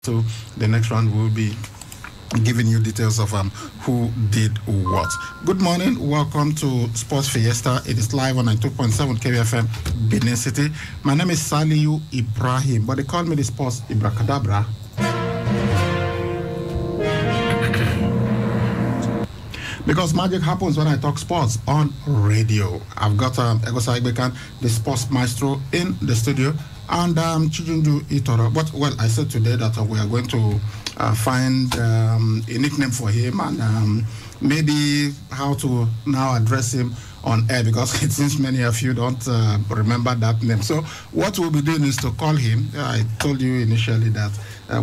So the next round will be giving you details of who did what. Good morning, welcome to Sports Fiesta. It is live on 92.7 KBFM, Benin City. My name is Saliu Ibrahim, but they call me the Sports Ibracadabra. Because magic happens when I talk sports on radio. I've got Egosa Igbekan, the sports maestro, in the studio, and Chijundu Itoro. But, well, I said today that we are going to find a nickname for him and maybe how to now address him on air, because it seems many of you don't remember that name. So what we'll be doing is to call him. I told you initially that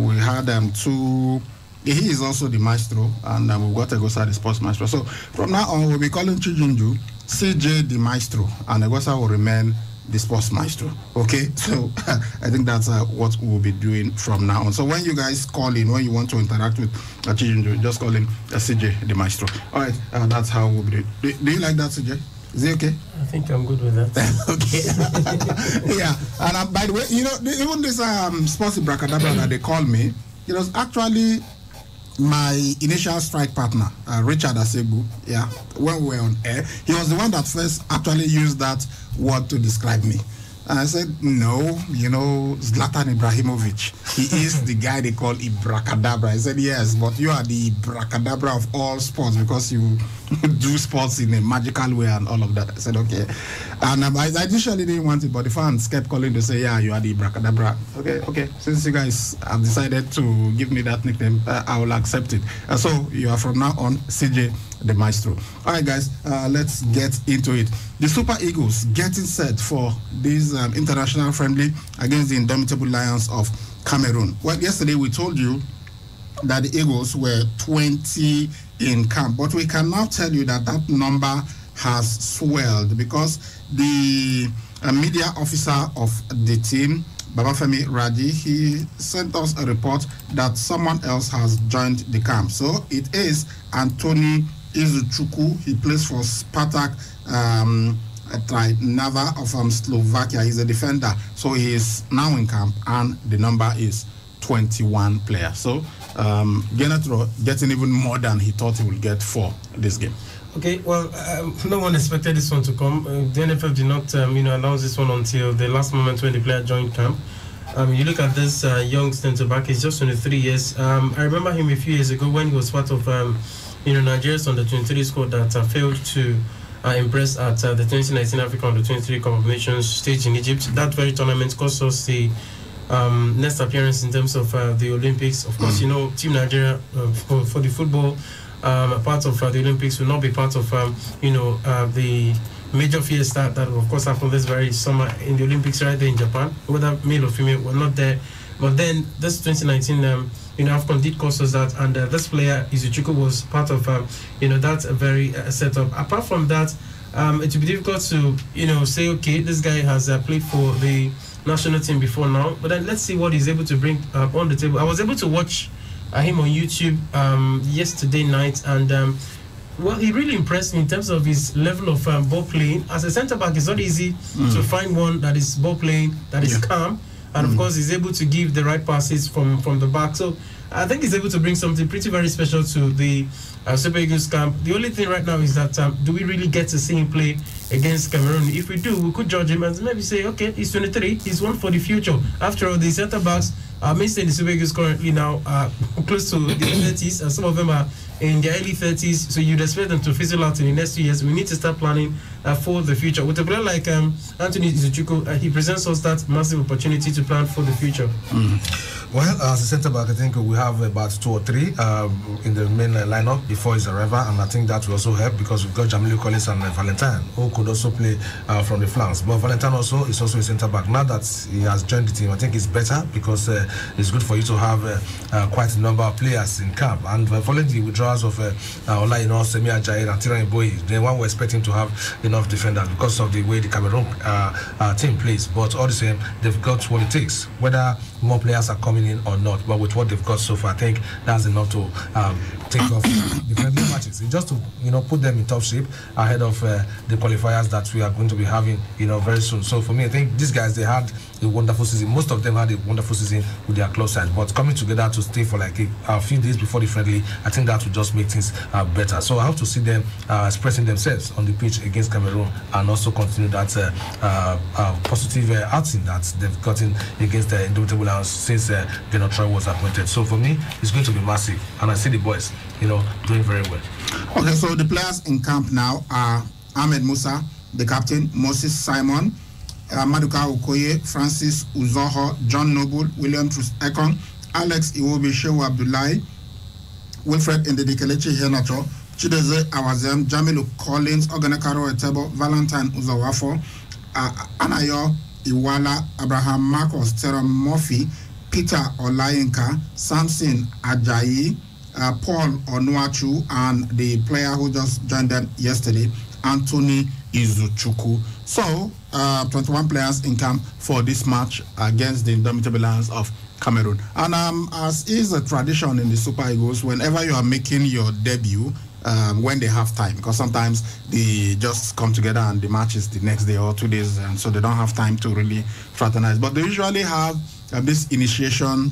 we had two. He is also the maestro, and we've got Egosa, the sports maestro. So from now on, we'll be calling Chijunju CJ the maestro, and Egosa will remain the sports maestro. Okay, so I think that's what we'll be doing from now on. So when you guys call in, when you want to interact with Chijunju, just call him CJ the maestro. All right, that's how we'll be doing. Do you like that, CJ? Is it okay? I think I'm good with that. Okay. Yeah, and by the way, you know, even this sports bracadabra that they call me, it was actually my initial strike partner, Richard Asebu, yeah, when we were on air. He was the one that first actually used that word to describe me. And I said, no, you know, Zlatan Ibrahimovic. He is the guy they call Ibracadabra. I said, yes, but you are the Ibracadabra of all sports because you do sports in a magical way and all of that. I said, okay. And I initially didn't want it, but the fans kept calling to say, yeah, you are the Ibracadabra. Okay. Since you guys have decided to give me that nickname, I will accept it. So you are from now on CJ the Maestro. All right, guys, let's get into it. The Super Eagles getting set for this international friendly against the indomitable Lions of Cameroon. Well, yesterday we told you that the Eagles were 20 in camp, but we can now tell you that that number has swelled because the media officer of the team, Babafemi Raji, he sent us a report that someone else has joined the camp. So it is Anthony Izuchukwu. He plays for Spartak Trnava of Slovakia. He's a defender. So he is now in camp, and the number is 21 players. So Genetro getting even more than he thought he would get for this game. Okay, well, no one expected this one to come. The NFF did not, announce this one until the last moment when the player joined camp. You look at this young centre back; he's just 23 years. I remember him a few years ago when he was part of, Nigeria's under-23 squad that failed to impress at the 2019 Africa Under-23 Cup of Nations stage in Egypt. That very tournament cost us the next appearance in terms of the Olympics. Of course, Team Nigeria for the football. Part of the Olympics will not be part of, the major fiesta that will, of course, happen this very summer in the Olympics right there in Japan. Whether male or female, we're not there. But then this 2019, AFCON did cost us that, and this player, Izuchukwu, was part of, that very setup. Apart from that, it would be difficult to, say, okay, this guy has played for the national team before now, but then let's see what he's able to bring on the table. I was able to watch him on YouTube yesterday night, and well, he really impressed me in terms of his level of ball playing. As a centre back, it's not easy to find one that is ball playing, that is calm, and of course, he's able to give the right passes from the back. So I think he's able to bring something pretty very special to the Super Eagles camp. The only thing right now is that do we really get to see him play against Cameroon? If we do, we could judge him and maybe say, okay, he's 23, he's one for the future. After all, the centre backs mainstay in the Super Eagles currently now close to the 30s, and some of them are in their early 30s, so you'd expect them to fizzle out in the next 2 years. We need to start planning for the future. With a player like Anthony Izuchukwu, he presents us that massive opportunity to plan for the future. Well, as a centre back, I think we have about 2 or 3 in the main lineup before his arrival, and I think that will also help because we've got Jamilu Collins and Valentine, who could also play from the flanks. But Valentine also is also a centre back. Now that he has joined the team, I think it's better because it's good for you to have quite a number of players in camp. And following the withdrawals of Olaino, Semi Ajayi, and Tiran Iboyi, then one were expecting to have enough defenders because of the way the Cameroon team plays. But all the same, they've got what it takes. Whether more players are coming in or not, but with what they've got so far, I think that's enough to take off the friendly matches matches. It's just to put them in top shape ahead of the qualifiers that we are going to be having very soon. So for me, I think these guys, they had a wonderful season. Most of them had a wonderful season with their club side, but coming together to stay for like a few days before the friendly, I think that will just make things better. So I have to see them expressing themselves on the pitch against Cameroon and also continue that positive outing that they've gotten against the Indomitable Lions since Gennaro Troy was appointed. So for me, it's going to be massive, and I see the boys doing very well. Okay, so the players in camp now are Ahmed Musa, the captain, Moses Simon, Maduka Okoye, Francis Uzoho, John Noble, William Trus-Ekong, Alex Iwobi, Shehu Abdullahi, Wilfred Ndidi-Kelechi Iheanacho, Chideze Awazem, Jamilu Collins, Oganekaro Etebo, Valentine Uzawafo, Anayo Iwala, Abraham Marcos, Teram Murphy, Peter Olayinka, Samson Ajayi, Paul Onuachu, and the player who just joined them yesterday, Anthony Izuchukwu. So, 21 players in camp for this match against the Indomitable Lions of Cameroon. And as is a tradition in the Super Eagles, whenever you are making your debut, when they have time, because sometimes they just come together and the match is the next day or 2 days, and so they don't have time to really fraternize. But they usually have this initiation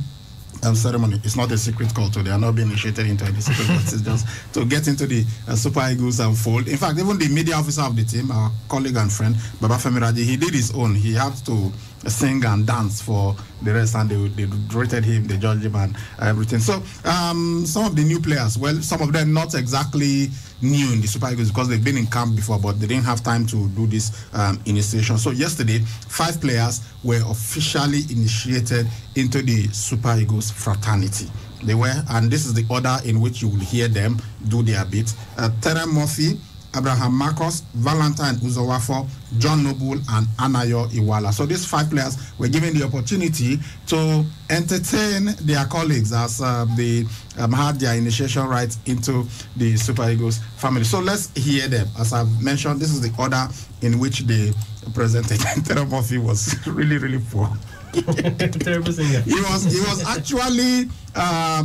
ceremony. It's not a secret call, so they are not being initiated into any secret, but it's just to get into the Super Eagles fold. In fact, even the media officer of the team, our colleague and friend, Baba Femi Raji, he did his own. He had to sing and dance for the rest, and they rated him, they judged him, and everything. So, some of the new players, well, some of them not exactly new in the Super Eagles because they've been in camp before, but they didn't have time to do this initiation. So yesterday, 5 players were officially initiated into the Super Eagles fraternity. They were, and this is the order in which you will hear them do their bit. Terem Murphy, Abraham Marcos, Valentine Uzowafo, John Noble, and Anayo Iwala. So these 5 players were given the opportunity to entertain their colleagues as they had their initiation rights into the Super Eagles family. So let's hear them. As I've mentioned, this is the order in which they presented. Terem Murphy was really, really poor. Terrible singer. He was actually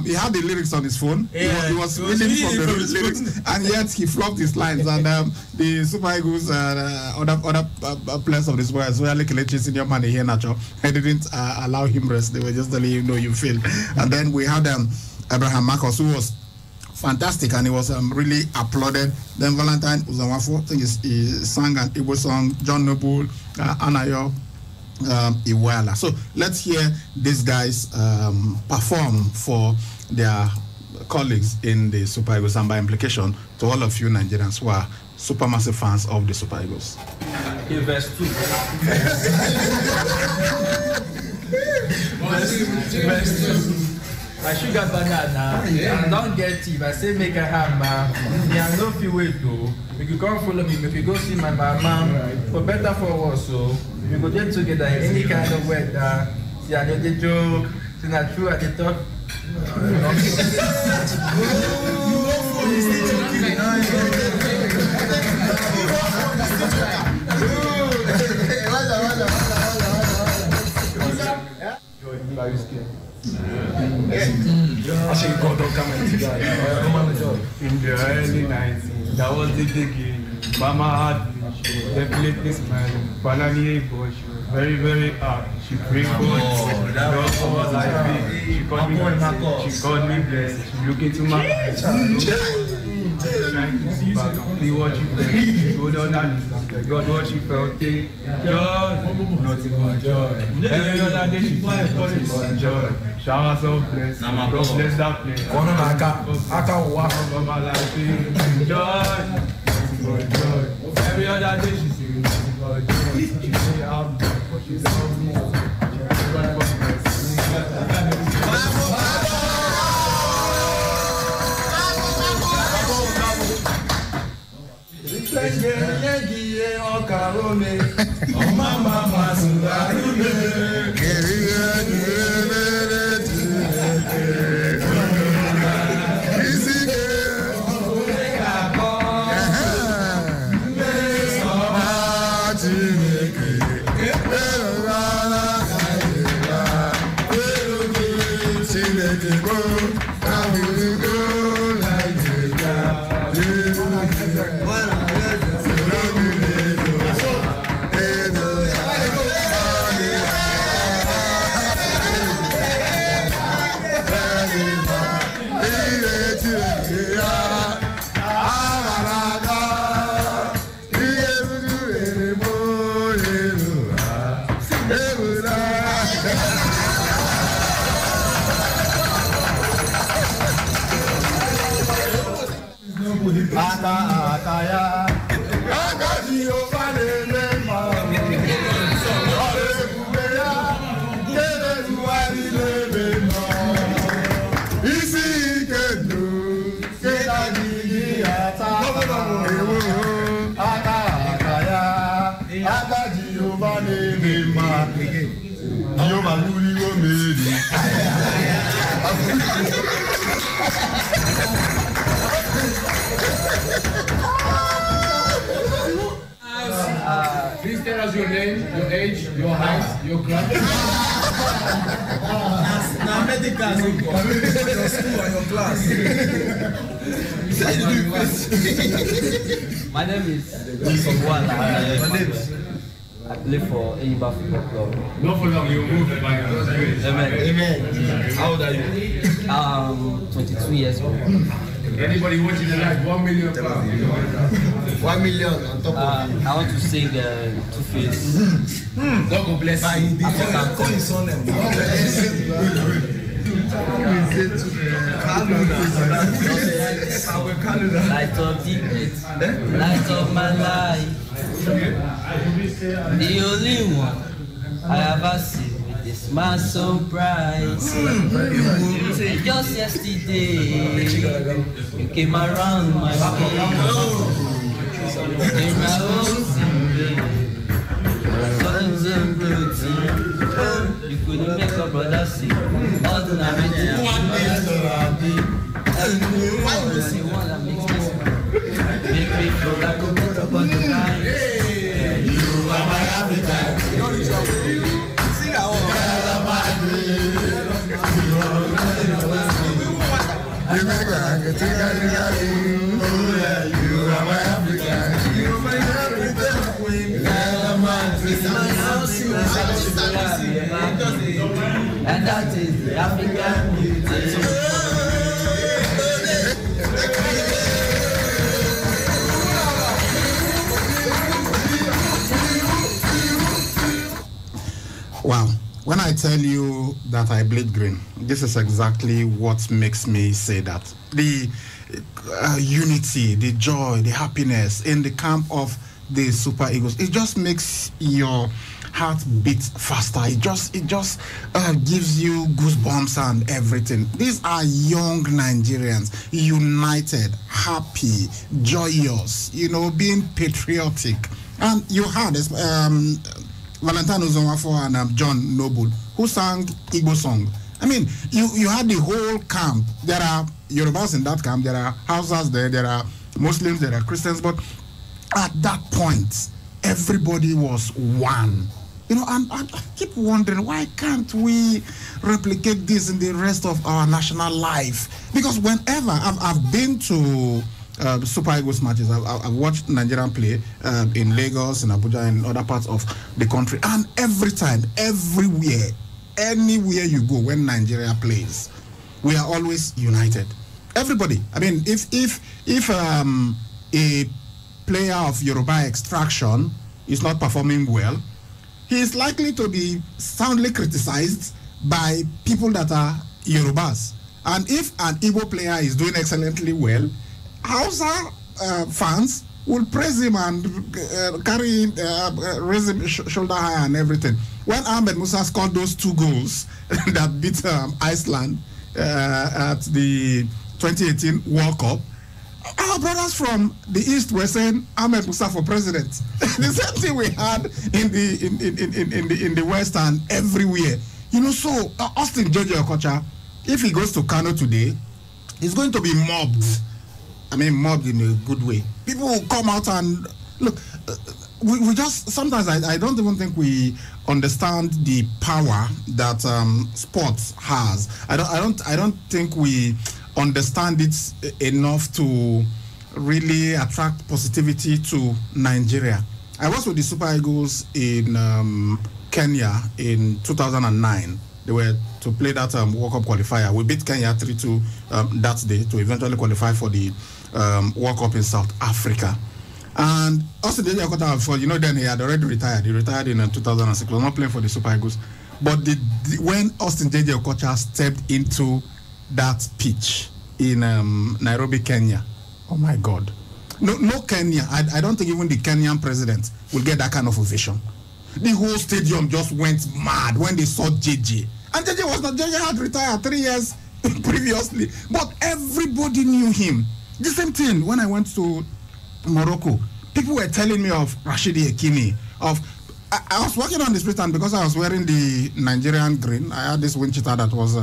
he had the lyrics on his phone. Yeah, he was reading from the lyrics, and yet he flopped his lines. And the Super Eagles, other players of this world, especially Kelechi senior man here, Nacho, they didn't allow him rest. They were just telling him, "No, you failed." And then we had Abraham Marcos, who was fantastic, and he was really applauded. Then Valentine Uzawafo, I think he sang an Igbo song. John Noble, Anayo Iwala. So let's hear these guys perform for their colleagues in the Super Eagles, and by implication to all of you Nigerians who are supermassive fans of the Super Eagles. Verse 2. I sugar banana, I don't get it. I say make a hammer. Yeah, no feel wait though. If you come follow me, if you go see my mama, for better for worse, so we go get together in any kind of weather. See, I did the joke. See, not true at the top. Actually, God don't come into that. In the early 90s, that was the game. Mama had definitely smiling. Banana, but she was very, very hard. She prayed God. That was like me. She called me blessed. She looked into my eyes. Trying to see back and see what you felt. She told her that God, what she felt. Joy, nothing but joy. Every other day she said nothing but joy. Showers of blessing. God bless that place. I can't walk over my life. Joy, nothing but joy. Every other day she said nothing but joy. She said I'm good, but she loves me. Please tell us your name, your age, your height, your class. Now medical your school and your class. My name is I play for Eiba Football Club. Not for long, you'll move by now. Amen. How old are you? 22 years old. Anybody watching the live, 1 million pounds. 1 million on top of I want to sing Two-Face. God go bless you. call his son name. Light of the light of my life. The only one I ever seen with a smile so bright. Just yesterday, you came around my way. In my you couldn't make a brother see. Ordinary thing. Why would you want to mix this? Make me feel like a good upon the line. You are my Africa. Sing out. You are my Africa. You are my Africa. And that is the African beauty. Wow. When I tell you that I bleed green, this is exactly what makes me say that. The unity, the joy, the happiness in the camp of the Super Eagles, it just makes your heart beat faster. It just gives you goosebumps and everything. These are young Nigerians, united, happy, joyous, being patriotic. And you had Valentino Zonwafo and John Noble, who sang Igbo song. I mean, you had the whole camp. There are Yorubas in that camp, there are Hausas there are Muslims, there are Christians, but at that point, everybody was one. And I keep wondering, why can't we replicate this in the rest of our national life? Because whenever I've been to Super Eagles matches, I've watched Nigerian play in Lagos, in Abuja, and other parts of the country, and every time, everywhere, anywhere you go when Nigeria plays, we are always united. Everybody. I mean, if a player of Yoruba extraction is not performing well, he is likely to be soundly criticized by people that are Yorubas. And if an Igbo player is doing excellently well, Hausa fans will praise him and raise him shoulder high and everything. When Ahmed Musa scored those 2 goals that beat Iceland at the 2018 World Cup, our brothers from the East were saying Ahmed Musa for president. The same thing we had in the West and everywhere. So Austin Jojo Okocha, if he goes to Kano today, he's going to be mobbed. I mean, mobbed in a good way. People will come out and look. We just sometimes I don't even think we understand the power that sports has. I don't think we understand it enough to really attract positivity to Nigeria. I was with the Super Eagles in Kenya in 2009. They were to play that World Cup qualifier. We beat Kenya 3-2 that day to eventually qualify for the World Cup in South Africa. And Austin Jojo, then he had already retired. He retired in 2006. He was not playing for the Super Eagles. But when Austin Jojo Okocha stepped into that pitch in Nairobi, Kenya, oh my God, no Kenya. I don't think even the Kenyan president will get that kind of ovation. The whole stadium just went mad when they saw JJ. And JJ had retired 3 years previously, but everybody knew him. The same thing when I went to Morocco. People were telling me of Rashidi Ekini. I was walking on the street, and because I was wearing the Nigerian green, I had this wind cheater that was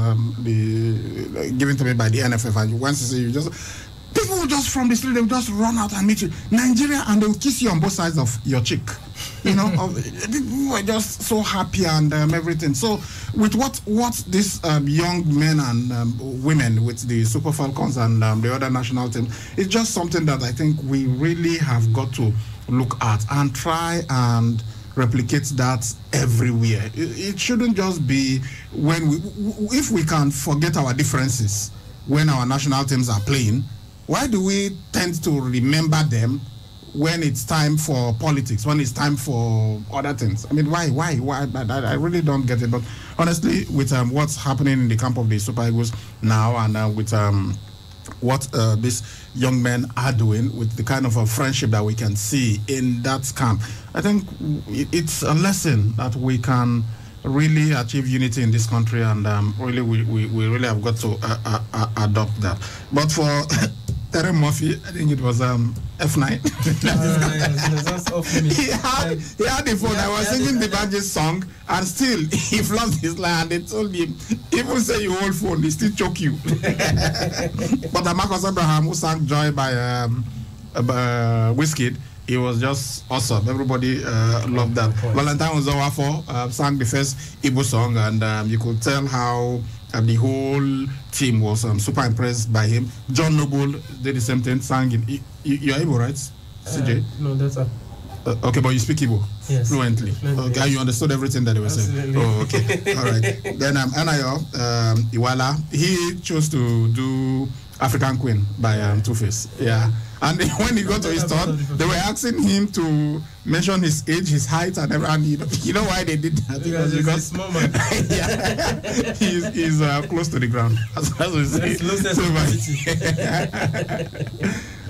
given to me by the NFF. And once you see, people would just from the street, they would just run out and meet you, Nigeria, and they would kiss you on both sides of your cheek. You know, we were just so happy and everything. So, with what these young men and women with the Super Falcons and the other national team, it's just something that I think we really have got to look at and try and replicate that everywhere. It shouldn't just be if we can forget our differences when our national teams are playing. Why do we tend to remember them when it's time for politics, when it's time for other things? I mean, why? I really don't get it. But honestly, with what's happening in the camp of the Super Eagles now, and with what these young men are doing, with the kind of a friendship that we can see in that camp, I think it's a lesson that we can really achieve unity in this country, and really we really have got to adopt that. But for Terry Murphy, I think it was F9. That's off limits. He had the phone. I was singing the Banj's song, and still he lost his line. They told him, even say you hold phone, they still choke you. But Marcus Abraham, who sang Joy by Wizkid, it was just awesome. Everybody loved that. Valentine Uzowafo sang the first Igbo song, and you could tell how the whole team was super impressed by him. John Noble did the same thing, sang in. You're Igbo, right, CJ? No, that's okay, but you speak Igbo fluently. Okay, yes. You understood everything that they were saying. Oh, okay, all right. Then Anayo Iwala, he chose to do African Queen by Two-Face. Yeah. And when he got to his turn, they were asking him to mention his age, his height, and everything. You know why they did that? Because small man. Yeah, he's close to the ground. As we say.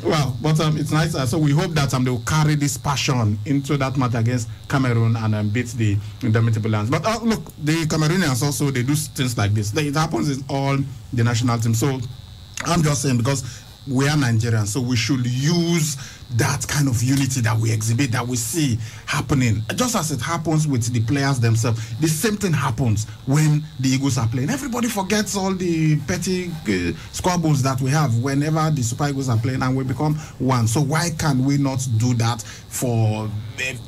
Well, but it's nice. So we hope that they will carry this passion into that match against Cameroon and beat the indomitable Lions. But look, the Cameroonians also, they do things like this. It happens in all the national teams. So I'm just saying, because we are Nigerians, so we should use that kind of unity that we exhibit, that we see happening. Just as it happens with the players themselves, the same thing happens when the Eagles are playing. Everybody forgets all the petty squabbles that we have whenever the Super Eagles are playing, and we become one. So why can we not do that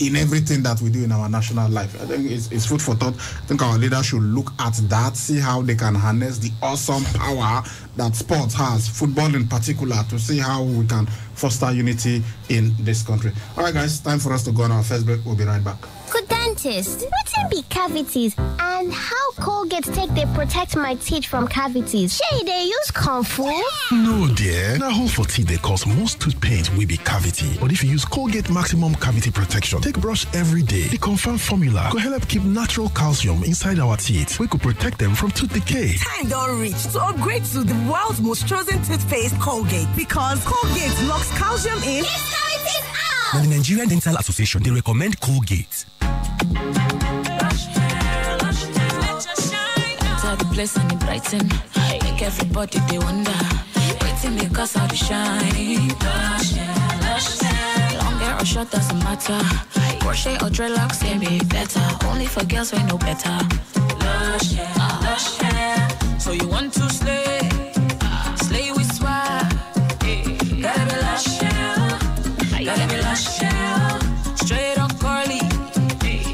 in everything that we do in our national life? I think it's food for thought. I think our leaders should look at that, see how they can harness the awesome power that sports has, football in particular, to see how we can foster unity in this country. All right, guys, time for us to go on our first break. We'll be right back. Good dentist, what be cavities, and how Colgate take they protect my teeth from cavities? Shey they use Kung Fu? No, dear. Now, hole for teeth they cause most tooth pain will be cavity. But if you use Colgate Maximum Cavity Protection, take brush every day. The confirmed formula could help keep natural calcium inside our teeth. We could protect them from tooth decay. Time don't reach to upgrade to the world's most chosen toothpaste, Colgate, because Colgate locks calcium in. Now, the Nigerian Dental Association, they recommend Colgate. The place and it brighten, make everybody they wonder. Waiting because of the shine. Lush hair, lush hair. Long hair or short doesn't matter. Crochet or dreadlocks can be better. Only for girls we know better. Lush hair, lush hair. So you want to slay? Slay with swag. Gotta be lush hair. Gotta be lush hair. Straight up curly.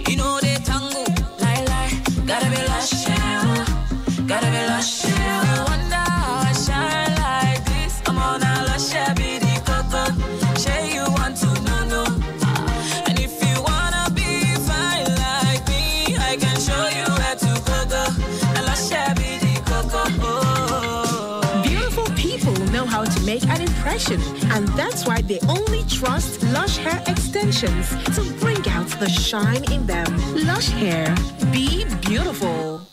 You know they tango. Lie. Gotta be lush hair. Gotta be lush hair. You wonder how I shine like this. I'm on a lush hair, be the coco. Say you want to know. And if you wanna be fine like me, I can show you where to go. A lush hair, be the coco. Beautiful people know how to make an impression, and that's why they only trust Lush Hair Extensions to bring out the shine in them. Lush Hair, be beautiful.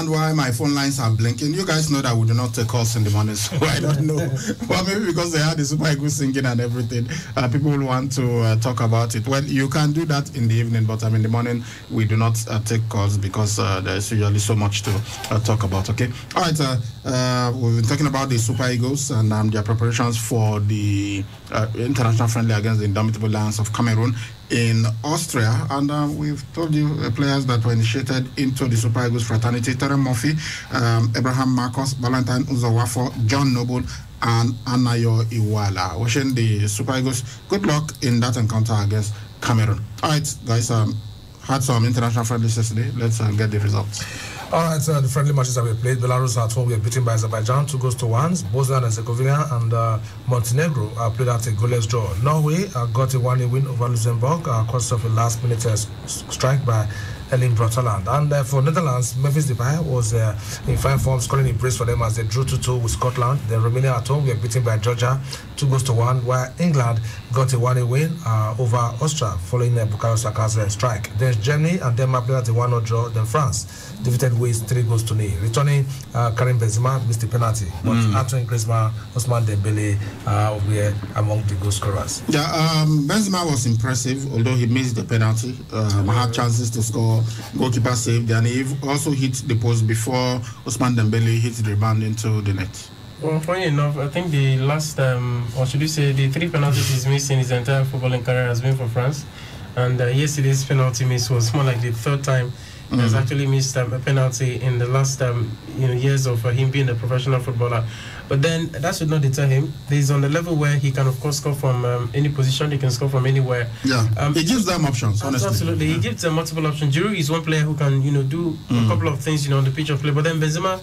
understand why my phone lines are blinking. You guys know that we do not take calls in the morning, so I don't know. Well, maybe because they had the Super Eagles singing and everything, people will want to talk about it. Well, you can do that in the evening, but in the morning we do not take calls because there's usually so much to talk about. Okay. All right. We've been talking about the Super Eagles and their preparations for the international friendly against the indomitable Lions of Cameroon in Austria, and we've told you players that were initiated into the Super Eagles fraternity: Terence Murphy, Abraham Marcus, Valentine Uzowafo, John Noble, and Anayo Iwala. Wishing the Super Eagles good luck in that encounter against Cameroon. All right, guys, had some international friendlies yesterday. Let's get the results. All right, the friendly matches that we played: Belarus at home, we were beaten by Azerbaijan 2-1. Bosnia and Herzegovina and Montenegro played out a goalless draw. Norway got a 1-0 win over Luxembourg, caused of a last-minute strike by Erling Brotherland. And for Netherlands, Memphis Depay was in fine form, scoring a brace for them as they drew 2-2 with Scotland. Then Romania at home, we were beaten by Georgia 2-1, while England got a 1-0 win over Austria following Bukayo Saka's strike. Then Germany and Denmark played at a 1-0 draw. Then France defeated Wales 3-0. Returning, Karim Benzema missed the penalty, but Antoine Griezmann, Ousmane Dembele were among the goal scorers. Yeah, Benzema was impressive, although he missed the penalty. Had chances to score, goalkeeper saved, and he also hit the post before Ousmane Dembele hit the rebound into the net. Well, funny enough, I think the last, or should we say, the 3 penalties he's missed in his entire footballing career has been for France. And yesterday's penalty miss was more like the 3rd time he has actually missed a penalty in the last years of him being a professional footballer. But then that should not deter him. He's on the level where he can, of course, score from any position. He can score from anywhere. Yeah, he gives them options, honestly. Absolutely, he gives them multiple options. Giroud is one player who can, do a couple of things, on the pitch of play. But then Benzema,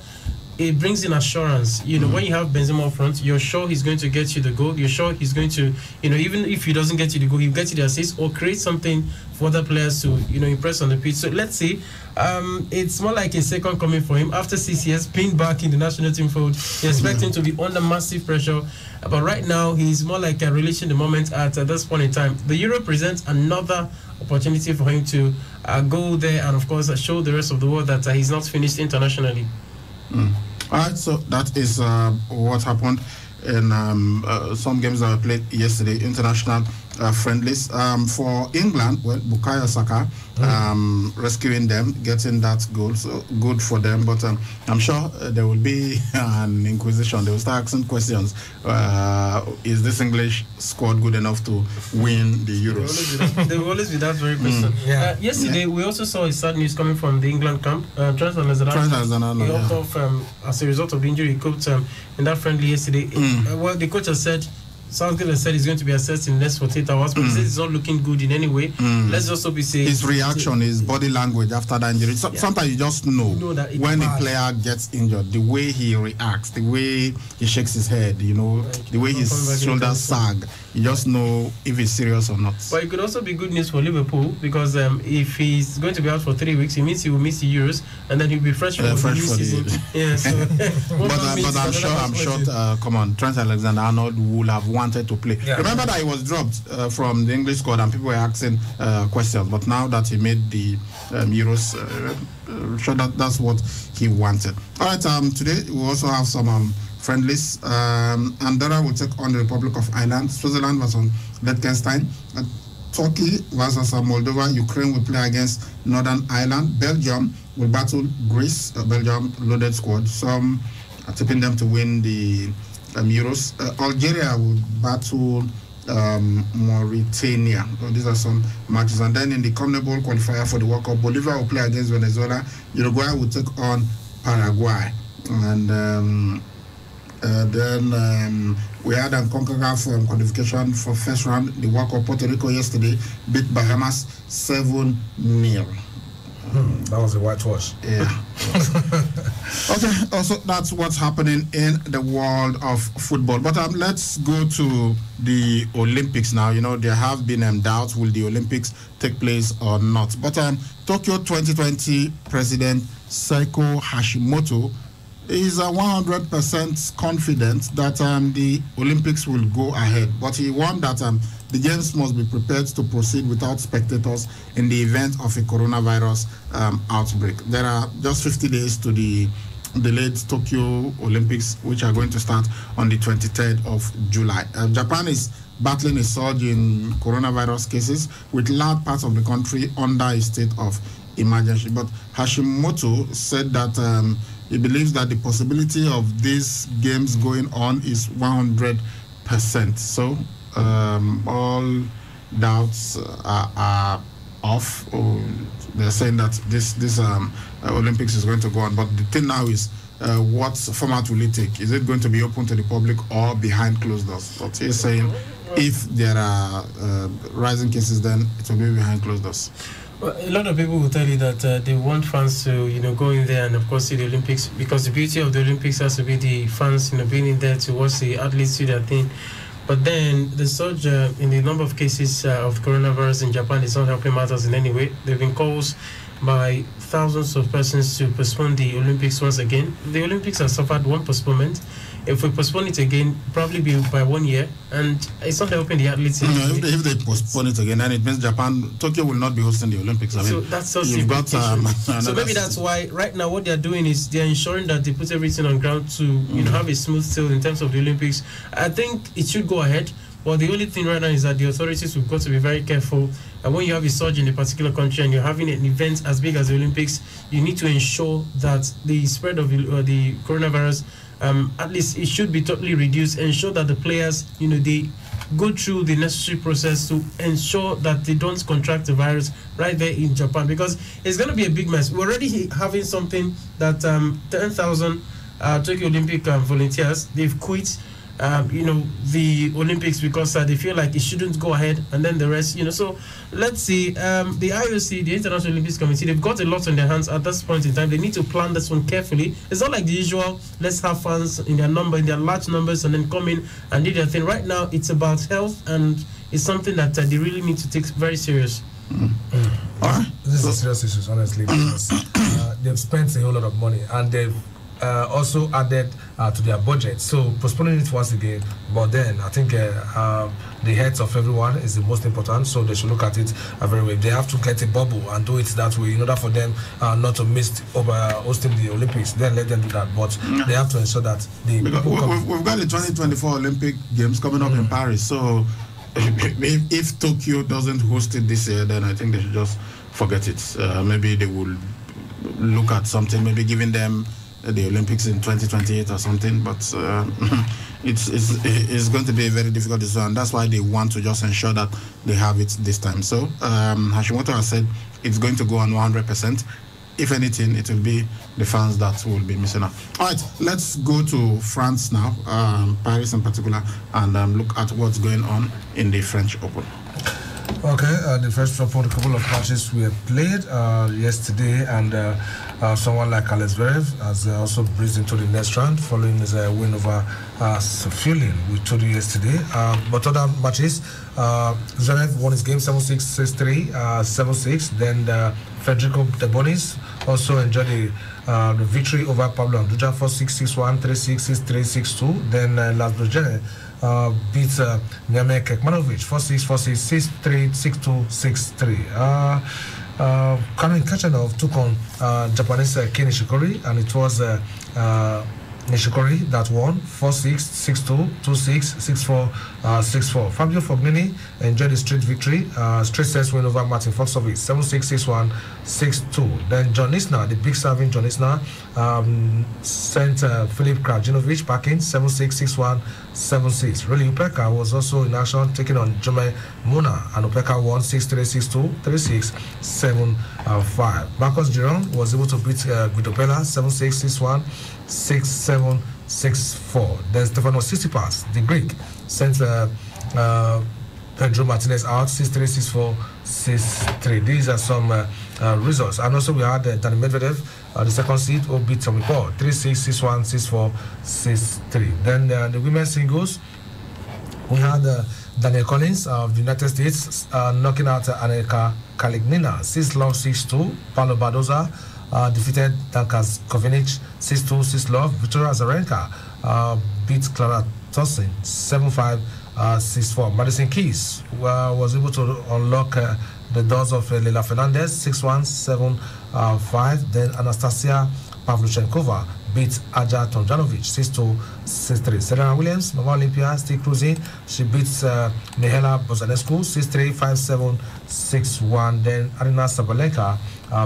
it brings in assurance. When you have Benzema up front, you're sure he's going to get you the goal. You're sure he's going to, even if he doesn't get you the goal, he'll get you the assist or create something for other players to, impress on the pitch. So let's see. It's more like a second coming for him after 6 years being back in the national team fold. You expect him to be under massive pressure, but right now he's more like relishing the moment at this point in time. The Euro presents another opportunity for him to go there and, of course, show the rest of the world that he's not finished internationally. All right, so that is what happened in some games that were played yesterday, international friendlies. For England, well, Bukayo Saka rescuing them, getting that goal, so good for them. But I'm sure there will be an inquisition. They will start asking questions. Is this English squad good enough to win the Euros? There will always be that very question. Yesterday, we also saw a sad news coming from the England camp. Trent Alexander-Arnold, he opted off as a result of the injury he coped in that friendly yesterday. Well, the coach has said, Southgate has said he's going to be assessed in the next 48 hours, but he says it's not looking good in any way. Let's also be saying his reaction, his body language after that injury. Sometimes you just know that when a player gets injured, the way he reacts, the way he shakes his head, the way his shoulders sag, you just know if he's serious or not. But it could also be good news for Liverpool because if he's going to be out for 3 weeks, it means he will miss the Euros and then he'll be fresh for the new season. But I'm sure. Come on, Trent Alexander-Arnold will have wanted to play. Remember that he was dropped from the English squad and people were asking questions. But now that he made the Euros, sure that's what he wanted. All right. Today we also have some friendlies. Andorra will take on the Republic of Ireland. Switzerland was on Liechtenstein. Turkey versus Moldova. Ukraine will play against Northern Ireland. Belgium will battle Greece. Belgium loaded squad. Some are tipping them to win the Euros. Algeria will battle Mauritania. These are some matches. And then in the CONMEBOL qualifier for the World Cup, Bolivia will play against Venezuela. Uruguay will take on Paraguay. And then we had a CONCACAF qualification for first round. The World Cup, Puerto Rico yesterday beat Bahamas 7-0. That was a whitewash. Yeah. Okay, also that's what's happening in the world of football. But let's go to the Olympics now. There have been doubts, will the Olympics take place or not? But Tokyo 2020 President Seiko Hashimoto is 100% confident that the Olympics will go ahead, but he warned that the games must be prepared to proceed without spectators in the event of a coronavirus outbreak. There are just 50 days to the delayed Tokyo Olympics, which are going to start on the 23rd of July. Japan is battling a surge in coronavirus cases, with large parts of the country under a state of emergency. But Hashimoto said that he believes that the possibility of these games going on is 100%. So all doubts are off. They're saying that this Olympics is going to go on. But the thing now is, what format will it take? Is it going to be open to the public or behind closed doors? But he's saying if there are rising cases, then it will be behind closed doors. Well, a lot of people will tell you that they want fans to, go in there and of course see the Olympics, because the beauty of the Olympics has to be the fans, being in there to watch the athletes do their thing. But then the surge in the number of cases of coronavirus in Japan is not helping matters in any way. There have been calls by thousands of persons to postpone the Olympics once again. The Olympics have suffered one postponement. If we postpone it again, probably be by 1 year, and it's not helping the athletes. If they postpone it again, then it means Tokyo will not be hosting the Olympics. So that's so you've got so maybe that's why right now what they're doing is they're ensuring that they put everything on ground to have a smooth sail in terms of the Olympics. I think it should go ahead. Well, the only thing right now is that the authorities have got to be very careful. And when you have a surge in a particular country and you're having an event as big as the Olympics, you need to ensure that the spread of the coronavirus, at least it should be totally reduced. Ensure that the players, they go through the necessary process to ensure that they don't contract the virus right there in Japan, because it's going to be a big mess. We're already having something that 10,000 Tokyo Olympic volunteers, they've quit the Olympics because they feel like it shouldn't go ahead, and then the rest, so let's see. The IOC, the International Olympics Committee, they've got a lot on their hands at this point in time. They need to plan this one carefully. It's not like the usual, let's have fans in their large numbers and then come in and do their thing. Right now, it's about health, and it's something that they really need to take very serious. All right. This is a serious issue, honestly, because they've spent a whole lot of money, and they've also added to their budget. So postponing it once again, but then I think the heads of everyone is the most important, so they should look at it very well. They have to get a bubble and do it that way in order for them not to miss hosting the Olympics. Then let them do that, but they have to ensure that we've got the 2024 Olympic Games coming up in Paris, so if Tokyo doesn't host it this year, then I think they should just forget it. Maybe they will look at something, maybe giving them the Olympics in 2028 or something, but it's going to be a very difficult decision, and that's why they want to just ensure that they have it this time. So Hashimoto has said it's going to go on 100%. If anything, it will be the fans that will be missing out. All right, let's go to France now, Paris in particular, and look at what's going on in the French Open. Okay, the French Open, a couple of matches we played yesterday, and someone like Alex Zverev has also breezed into the next round following his win over Sefilin, we told you yesterday. But other matches, Zverev won his game 7-6, 6-3, 7-6. Then Federico De Bonis also enjoyed the victory over Pablo Andújar 4-6, 6-1, 3-6, 6-3, 6-2. Then Lasbrogene beat Niame Kekmanovic 4-6, 4-6, 6-3, 6-2, 6-3. Karen Kachanov took on Japanese Kei Nishikori, and it was Nishikori that won 4-6, 6-2, 2-6, 6-4, 6-4. Fabio Fognini enjoyed a straight victory, straight sets win over Martin Foxovic 7-6, 6-1, 6-2. Then John Isner, the big serving John Isner, sent Filip Krajinovic back in 7-6, 6-1, 7-6. Really, Upeka was also in action, taking on Jome Muna, and Upeka won 6-3, 6-2, 3-6, 7-5. Marcos Giron was able to beat Guido Pella 7-6, 6-1, 6-7, 6-4. Then Stefanos Tsitsipas, the Greek, sent Pedro Martinez out 6-3, 6-4, 6-3. These are some results. And also we had Dani Medvedev, the second seed, who beat Tommy Paul 3-6, 6-1, 6-4, 6-3. Then the women's singles, we had Daniel Collins of the United States knocking out Anelka Kalignina 6-love, 6-2. Paulo Badoza defeated Dankas Kovinic 6-2, 6-love. Victoria Azarenka beat Clara Tosin 7-5, 6-4. Madison Keys was able to unlock the doors of Leila Fernandez 6-1, 7-5. Then Anastasia Pavlyuchenkova beat Aja Tomjanovic 6-2, 6-3. Serena Williams, Mama Olympia, still cruising. She beats Mihela Bozanescu 6-3, 5-7, 6-1. Then Arina Sabalenka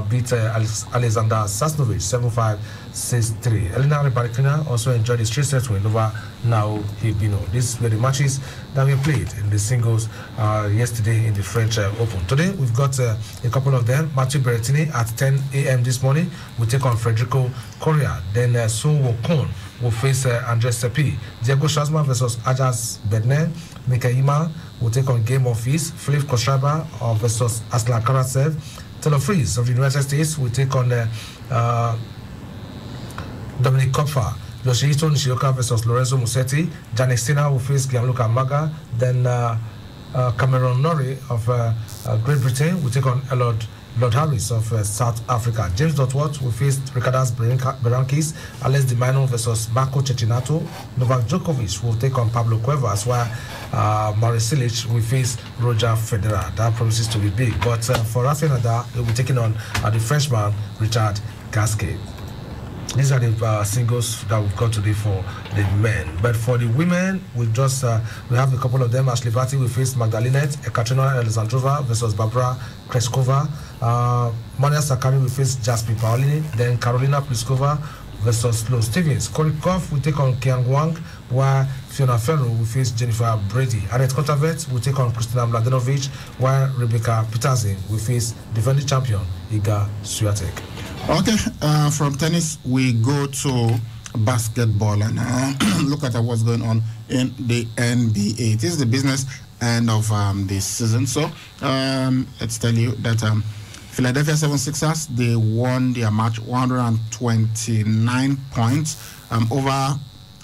beat Alexander Sasnovich 7-5, 6-3. Elena Rybakina also enjoyed the straight set win over Nao Hibino. These were the matches that we played in the singles yesterday in the French Open. Today we've got a couple of them. Mathieu Berrettini at 10 a.m. this morning will take on Federico Correa. Then Sun Wukong will face Andres Seppi. Diego Schwartzman versus Ajas Bedner. Mikaima will take on Game of East. Philip Kostraba versus Aslan Karatsev. Taylor Fries of the United States will take on Dominic Kopfer. Yoshihito Nishioka versus Lorenzo Musetti. Jannik Sinner will face Gianluca Maga. Then Cameron Norrie of Great Britain will take on Lord Harris of South Africa. James Duckworth will face Ricardas Berankis. Alex Di Maino versus Marco Cecchinato. Novak Djokovic will take on Pablo Cuevas, while Maurice Cilic will face Roger Federer. That promises to be big. But for Rafael Nadal, he will be taking on the Frenchman Richard Gasquet. These are the singles that we've got today for the men. But for the women, we have a couple of them. Ashley Barty will face Magdalenet. Ekaterina Alexandrova versus Barbara Kreskova. Maria Sakkari will face Jasmine Paolini. Then Karolina Pliskova versus Sloane Stevens. Korikov will take on Kiang Wang, while Fiona Ferro will face Jennifer Brady. Annette Kontaveit will take on Kristina Mladenovic, while Rebecca Peterson will face defending champion Iga Swiatek. Okay, from tennis we go to basketball and look at what's going on in the NBA. It is the business end of the season, so let's tell you that Philadelphia 76ers, they won their match 129 points over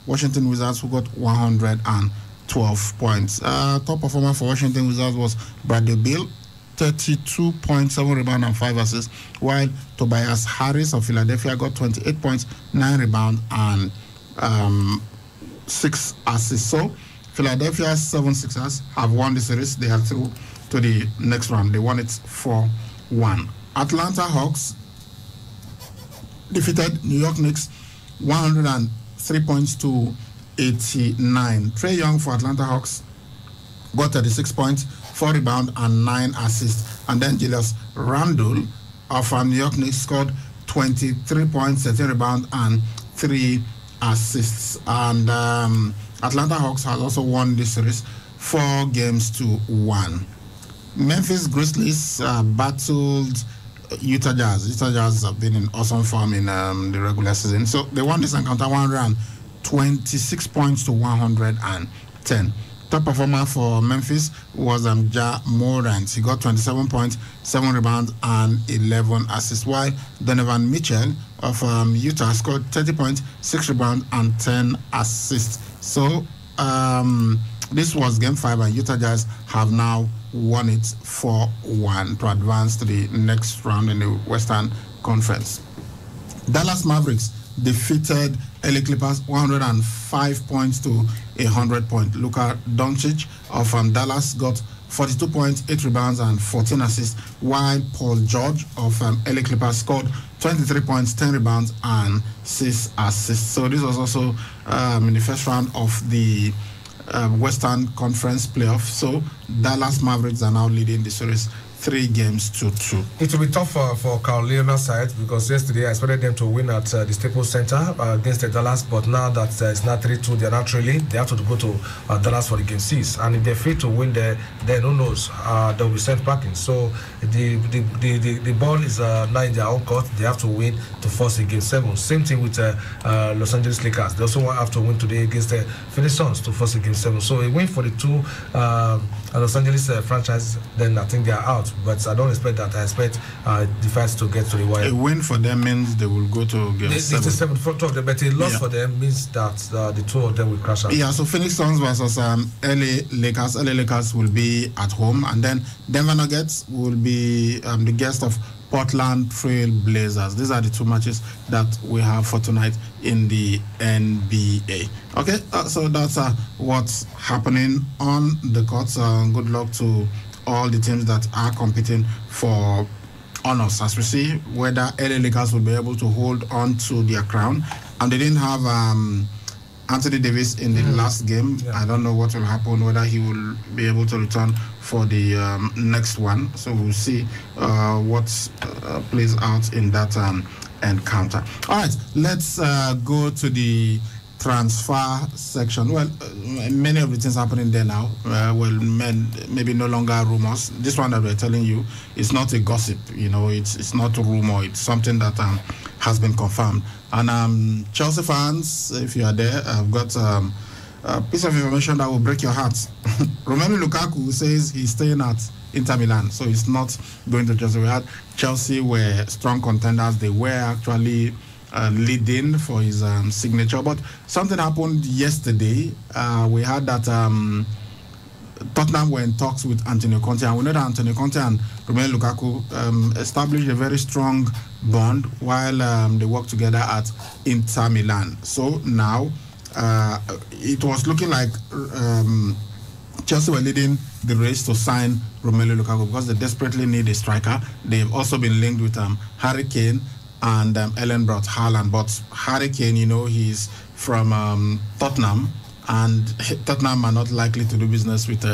Washington Wizards, who got 112 points. Top performer for Washington Wizards was Bradley Beal, 32.7 rebound and 5 assists, while Tobias Harris of Philadelphia got 28 points, 9 rebound and 6 assists. So Philadelphia 76ers have won the series. They are through to the next round. They won it 4-1. Atlanta Hawks defeated New York Knicks 103 points to 89. Trae Young for Atlanta Hawks got 36 points, 4 rebound and 9 assists. And then Julius Randle of New York Knicks scored 23 points, 13 rebound and 3 assists. And Atlanta Hawks has also won this series 4-1. Memphis Grizzlies battled Utah Jazz. Utah Jazz have been in awesome form in the regular season. So they won this encounter 126 points to 110. Top performer for Memphis was Ja Morant. He got 27 points, 7 rebounds, and 11 assists, while Donovan Mitchell of Utah scored 30 points, 6 rebounds, and 10 assists. So this was Game 5, and Utah Jazz have now won it 4-1 to advance to the next round in the Western Conference. Dallas Mavericks defeated LA Clippers 105 points to 100 points. Luka Doncic of Dallas got 42 points, 8 rebounds, and 14 assists, while Paul George of LA Clippers scored 23 points, 10 rebounds, and 6 assists. So this was also in the first round of the Western Conference playoff. So Dallas Mavericks are now leading the series 3-2. It will be tough for Carolina's side, because yesterday I expected them to win at the Staples Center against the Dallas, but now that it's not 3-2, they're not trailing. They have to go to Dallas for the Game 6, and if they're free to win there, then who knows, they'll be sent packing. So the ball is now in their own court. They have to win to force a Game 7. Same thing with Los Angeles Lakers. They also have to win today against the Phoenix Suns to force a Game 7. So a win for the two Los Angeles franchises, then I think they are out. But I don't expect that. I expect the Fights to get to the wire. A win for them means they will go to Game 7. It's 7 for two of them, but a loss for them means that the two of them will crash out. Yeah, so Phoenix Suns versus LA Lakers. LA Lakers will be at home, and then Denver Nuggets will be the guest of Portland Trail Blazers. These are the two matches that we have for tonight in the NBA. Okay, so that's what's happening on the courts. Good luck to all the teams that are competing for honors, as we see whether LA Lakers will be able to hold on to their crown. And they didn't have Anthony Davis in the last game. I don't know what will happen, whether he will be able to return for the next one. So we'll see what plays out in that encounter. All right, let's go to the transfer section. Well, many of the things happening there now, maybe no longer rumors. This one that we're telling you is not a gossip, it's not a rumor, it's something that has been confirmed. And Chelsea fans, if you are there, I've got a piece of information that will break your heart. Romelu Lukaku says he's staying at Inter Milan, so he's not going to Chelsea. We had Chelsea were strong contenders. They were actually leading for his signature, but something happened yesterday. We heard that Tottenham were in talks with Antonio Conte, and we know that Antonio Conte and Romelu Lukaku established a very strong bond while they worked together at Inter Milan. So now it was looking like Chelsea were leading the race to sign Romelu Lukaku because they desperately need a striker. They've also been linked with Harry Kane and Erling Braut Haaland, but Harry Kane, he's from Tottenham, and Tottenham are not likely to do business with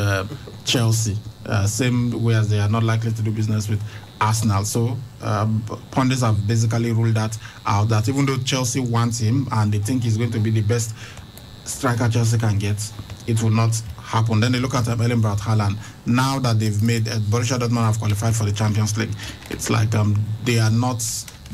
Chelsea, same way as they are not likely to do business with Arsenal. So pundits have basically ruled that out, that even though Chelsea wants him and they think he's going to be the best striker Chelsea can get, it will not happen. Then they look at Erling Braut Haaland. Now that they've made Borussia Dortmund have qualified for the Champions League, it's like they are not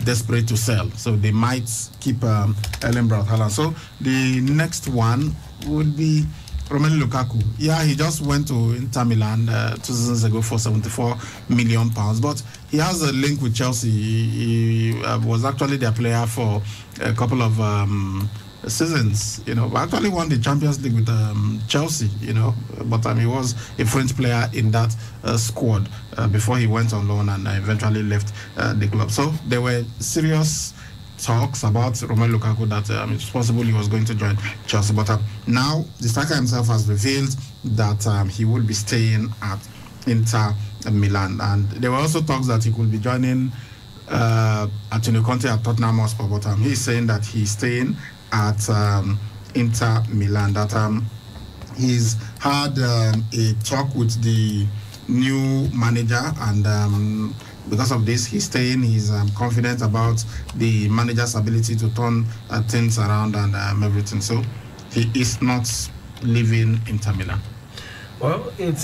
desperate to sell, so they might keep Erling Braut Haaland. So the next one would be Romelu Lukaku. Yeah, he just went to Inter Milan 2 seasons ago for £74 million, but he has a link with Chelsea. He was actually their player for a couple of seasons, actually won the Champions League with Chelsea, but he was a French player in that squad before he went on loan and eventually left the club. So there were serious talks about Romelu Lukaku that it's possible he was going to join Chelsea, but now the striker himself has revealed that he will be staying at Inter Milan, and there were also talks that he could be joining Antonio Conte at Tottenham Hotspur, but he's saying that he's staying at Inter Milan, that he's had a talk with the new manager, and because of this, he's staying. He's confident about the manager's ability to turn things around and everything. So he is not leaving Inter Milan. Well, it's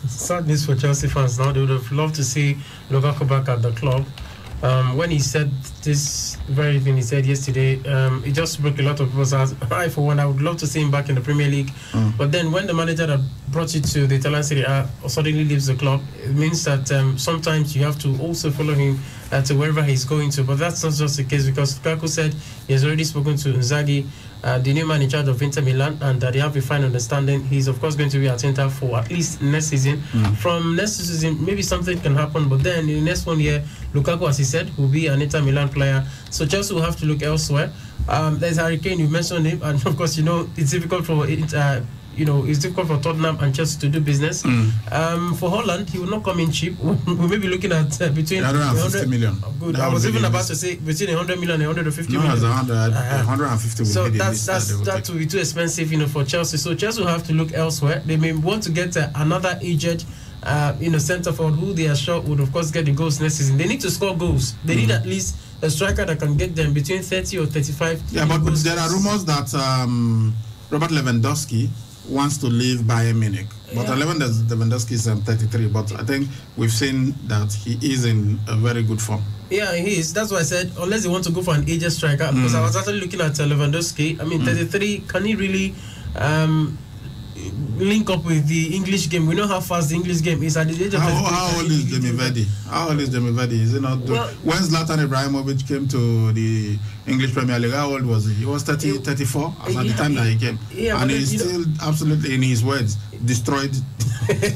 sad news for Chelsea fans now. They would have loved to see Lukaku back at the club. When he said this very thing he said yesterday, it just broke a lot of people's hearts. I, for one, I would love to see him back in the Premier League. But then when the manager that brought you to the Italian Serie A suddenly leaves the club, it means that sometimes you have to also follow him to wherever he's going to. But that's not just the case, because Lukaku said he has already spoken to Inzaghi, the new man in charge of Inter Milan, and that they have a fine understanding. He's of course going to be at Inter for at least next season. From next season, maybe something can happen, but then in the next 1 year, Lukaku, as he said, will be an Inter Milan player. So Chelsea will have to look elsewhere. There's Harry Kane, you mentioned him, and of course, it's difficult for it's difficult for Tottenham and Chelsea to do business. For Holland, he will not come in cheap. We may be looking at between 150 million. Good. I was even about to say between 100 million and 150 million. 150 so that will be too expensive, for Chelsea. So Chelsea will have to look elsewhere. They may want to get another aged centre forward who they are sure would of course get the goals next season. They need to score goals. They need at least a striker that can get them between 30 or 35. Yeah, but there are rumors that Robert Lewandowski wants to leave Bayern Munich. But Lewandowski is 33, but I think we've seen that he is in a very good form. Yeah, he is. That's why I said, unless they want to go for an aged striker, because I was actually looking at Lewandowski. 33, can he really link up with the English game? We know how fast the English game is at the age of 33. How old is Jamie Vardy? How old is Jamie Vardy? Is he not? When Zlatan Ibrahimovic came to the English Premier League, how old was he? He was 34 at the time that he came. And he's still absolutely, in his words, destroyed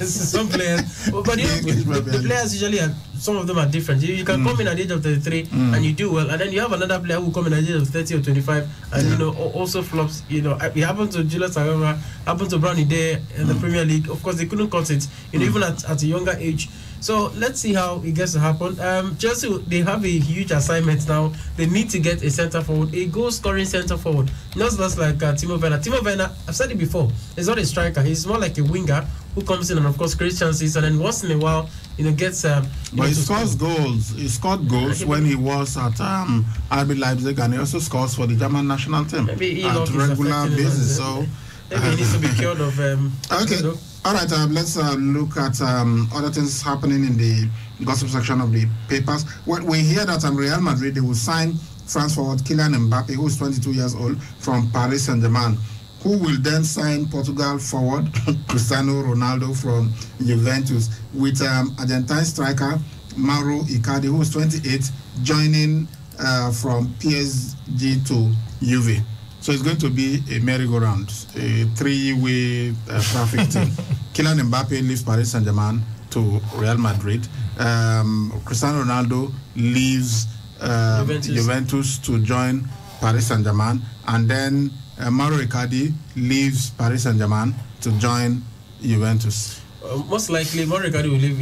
Some players, but the players usually are, some of them are different. You can come in at the age of 33 and you do well, and then you have another player who come in at the age of 30 or 25 and also flops. It happened to Julius Agama, happened to Brownie there in the Premier League. Of course, they couldn't cut it, even at a younger age. So let's see how it gets to happen. Chelsea, they have a huge assignment now. They need to get a centre forward, a goal-scoring centre forward, not just like Timo Werner. Timo Werner, I've said it before, he's not a striker. He's more like a winger who comes in and of course creates chances, and then once in a while, gets. But he scores goals. He scored goals when he was at RB Leipzig, and he also scores for the German national team at regular basis. So maybe he needs to be cured of. Okay. All right, let's look at other things happening in the gossip section of the papers. We hear that Real Madrid, they will sign France forward Kylian Mbappe, who is 22 years old, from Paris Saint-Germain, who will then sign Portugal forward Cristiano Ronaldo from Juventus, with Argentine striker Mauro Icardi, who is 28, joining from PSG to Juve. So it's going to be a merry-go-round, a three-way traffic team. Kylian Mbappe leaves Paris Saint-Germain to Real Madrid. Cristiano Ronaldo leaves Juventus to join Paris Saint-Germain. And then Mauro Icardi leaves Paris Saint-Germain to join Juventus. Most likely, Mauro Icardi will leave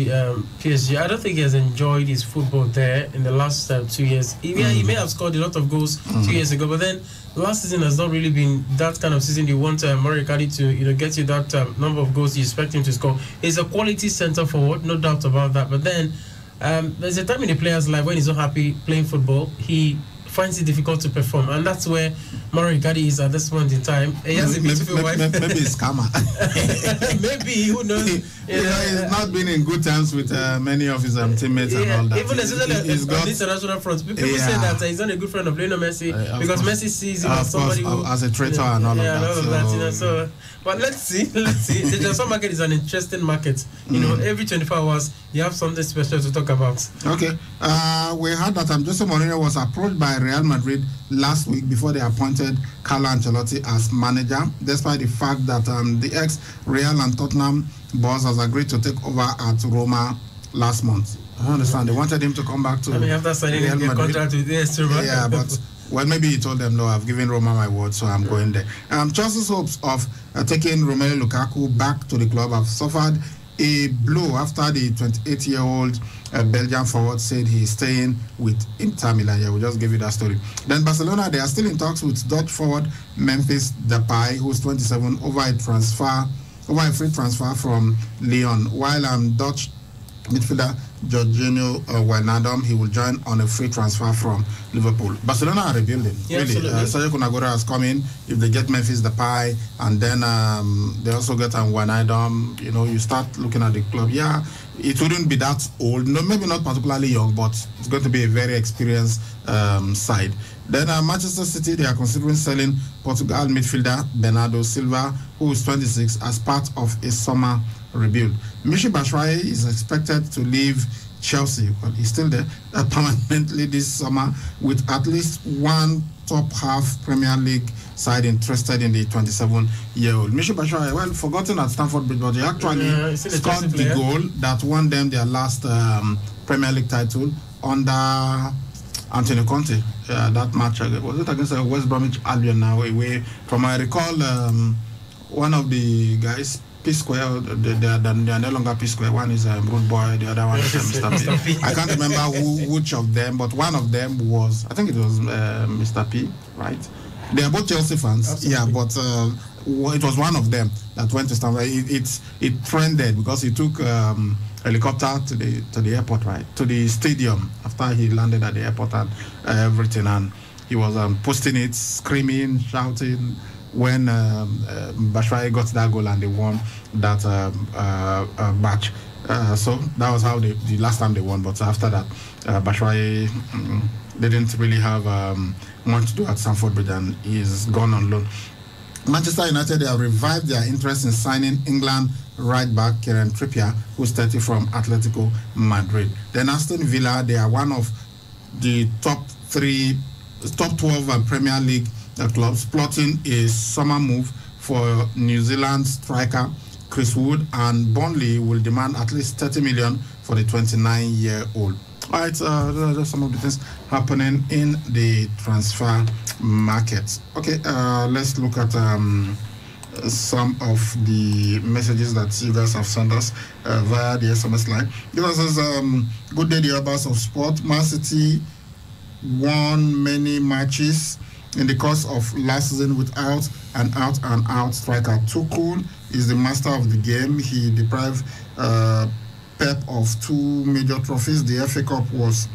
PSG. I don't think he has enjoyed his football there in the last 2 years. He may have scored a lot of goals 2 years ago, but then last season has not really been that kind of season. You want Mauro Icardi to get you that number of goals you expect him to score. He's a quality centre forward, no doubt about that. But then there's a time in a player's life when he's not happy playing football, he finds it difficult to perform, and that's where Mauro Icardi is at this point in time. He has a beautiful wife. Maybe he's karma. Maybe, who knows? He's not been in good terms with many of his teammates and all that. Even especially on the international front, people say that he's not a good friend of Lionel Messi because Messi sees him as somebody who, as a traitor and all of that. So, but let's see. The transfer market is an interesting market. Every 24 hours you have something special to talk about. Okay, we heard that Jose Mourinho was approached by Real Madrid last week before they appointed Carlo Ancelotti as manager, despite the fact that the ex-Real and Tottenham boss has agreed to take over at Roma last month. I understand. They wanted him to come back to after signing Real Madrid. Contract with Yeah, but well, maybe he told them, no, I've given Roma my word, so I'm going there. Chelsea's hopes of taking Romelu Lukaku back to the club have suffered a blow after the 28-year-old Belgian forward said he's staying with Inter Milan. Yeah, we'll just give you that story. Then Barcelona, they are still in talks with Dutch forward Memphis Depay, who's 27, over a free transfer from Lyon, while Dutch midfielder Jorginho Wijnaldum, he will join on a free transfer from Liverpool. Barcelona are rebuilding. Yeah, really. Sergio Kun Aguero has come in. If they get Memphis Depay and then they also get Wijnaldum, you start looking at the club. Yeah, it wouldn't be that old. No, maybe not particularly young, but it's going to be a very experienced side. Then Manchester City, they are considering selling Portugal midfielder Bernardo Silva, who is 26, as part of a summer rebuild. Michy Batshuayi is expected to leave Chelsea, well, he's still there, permanently this summer, with at least one top half Premier League side interested in the 27-year-old. Michy Batshuayi, well, forgotten at Stamford Bridge, but he actually scored the goal that won them their last Premier League title under Antonio Conte. That match, was it against West Bromwich Albion now, away from, I recall, one of the guys, P-Square, they are no longer P-Square. One is Rude Boy, the other one is Mr. P. I can't remember which of them, but one of them was, I think it was Mr. P, right? They are both Chelsea fans. Absolutely. Yeah, but it was one of them that went to Stamford. It trended because he took helicopter to the airport, right? To the stadium after he landed at the airport and everything. And he was posting it, screaming, shouting, when Batshuayi got that goal and they won that match. So that was how the last time they won. But after that, Batshuayi didn't really have much to do at Stamford Bridge, and he's gone on loan. Manchester United, they have revived their interest in signing England right back Kieran Trippier, who's 30, from Atletico Madrid. Then Aston Villa, they are one of the top 12 Premier League clubs, plotting a summer move for New Zealand striker Chris Wood, and Burnley will demand at least 30 million for the 29-year-old. All right, those are just some of the things happening in the transfer market. Okay, let's look at some of the messages that you guys have sent us via the SMS line. This says, good day, the Abbas of Sport. Man City won many matches in the course of last season without an out-and-out striker. Tuchel is the master of the game. He deprived Pep of 2 major trophies. The FA Cup was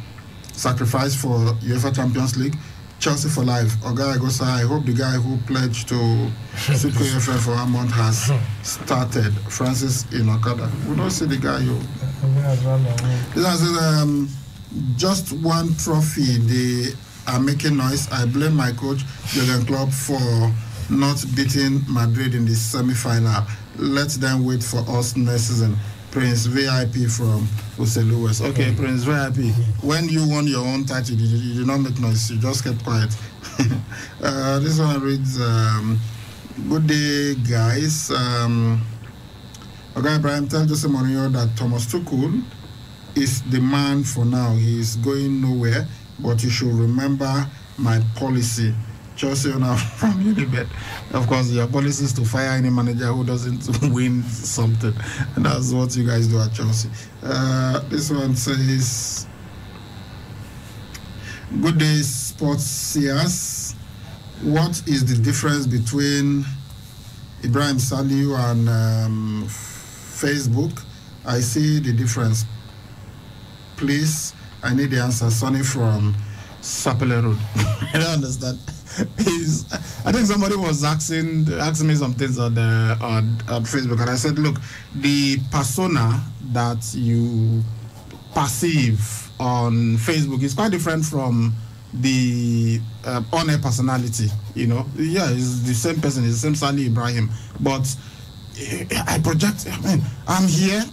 sacrificed for UEFA Champions League. Chelsea for life. Oga Igosa, I hope the guy who pledged to Super FA for a month has started. Francis in Okada. We don't see the guy. This says, just one trophy. They are making noise. I blame my coach, Jurgen Klopp, for not beating Madrid in the semi-final. Let them wait for us next season. Prince VIP from Lewis. Okay, Prince VIP. When you won your own title, you did not make noise. You just kept quiet. This one reads, good day, guys. Okay, Brian, tell Jose Mourinho that Thomas Tuchel is the man for now. He is going nowhere, but you should remember my policy. Chelsea owner from Unibet. Of course, your policy is to fire any manager who doesn't win something. And that's what you guys do at Chelsea. This one says, good day, sports seers. What is the difference between Ibrahim Saliu and Facebook? I see the difference. Please, I need the answer. Sonny from Sapele Road. I don't understand. I think somebody was asking me some things on Facebook, and I said, look, the persona that you perceive on Facebook is quite different from the on-air personality. You know, yeah, it's the same person, it's the same Sali Ibrahim, but I project. I mean, I'm here.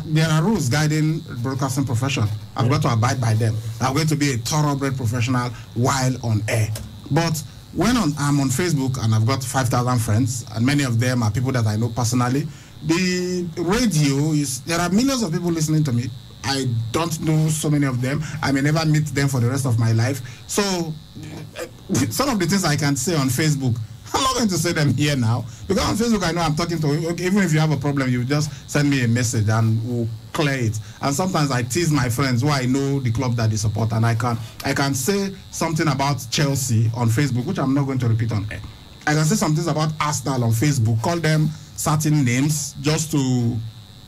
There are rules guiding broadcasting profession. I've got to abide by them. I'm going to be a thoroughbred professional while on air. But when I'm on Facebook and I've got 5,000 friends, and many of them are people that I know personally, the radio is, there are millions of people listening to me. I don't know so many of them. I may never meet them for the rest of my life. So some of the things I can say on Facebook, I'm not going to say them here now, because on Facebook I know I'm talking to you. Okay, even if you have a problem, you just send me a message and we'll clear it. And sometimes I tease my friends who I know the club that they support, and I can say something about Chelsea on Facebook, which I'm not going to repeat on air. I can say some things about Arsenal on Facebook, call them certain names just to